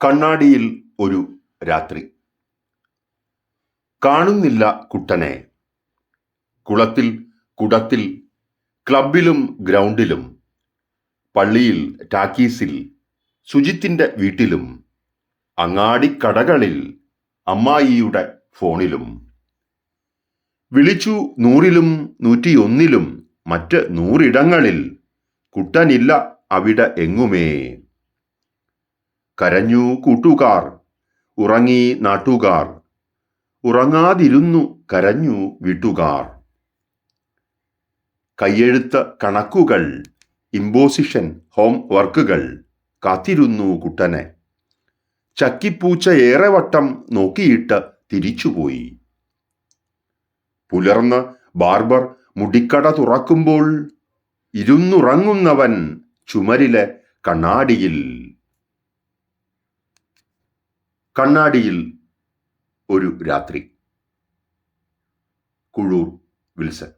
കണ്ണാടിയിൽ ഒരു രാത്രി. കാണുന്നില്ല കുട്ടനെ. കുളത്തിൽ, കുടത്തിൽ, ക്ലബിലും ഗ്രൗണ്ടിലും, പള്ളിയിൽ, ടാക്കീസിൽ, സുജിത്തിന്റെ വീട്ടിലും, അങ്ങാടിക്കടകളിൽ, അമ്മായിയുടെ ഫോണിലും. വിളിച്ചു 100-ലും 101-ലും മറ്റ് 100-ഇടങ്ങളിൽ. കുട്ടനില്ല അവിടെ എങ്ങുമേ. കരഞ്ഞു കൂട്ടുകാർ, ഉറങ്ങി നാട്ടുകാർ, ഉറങ്ങാതിരുന്നു കരഞ്ഞു വീട്ടുകാർ. കയ്യെഴുത്ത് കണക്കുകൾ, ഇമ്പോസിഷൻ, ഹോം വർക്കുകൾ കാത്തിരുന്നു കുട്ടനെ. ചക്കിപ്പൂച്ച ഏറെ വട്ടം നോക്കിയിട്ട് തിരിച്ചുപോയി. പുലർന്ന് ബാർബർ മുടിക്കട തുറക്കുമ്പോൾ ഇരുന്നുറങ്ങുന്നവൻ ചുമരിലെ കണ്ണാടിയിൽ. കണ്ണാടിയിൽ ഒരു രാത്രി. കുഴൂർ വിൽസൺ.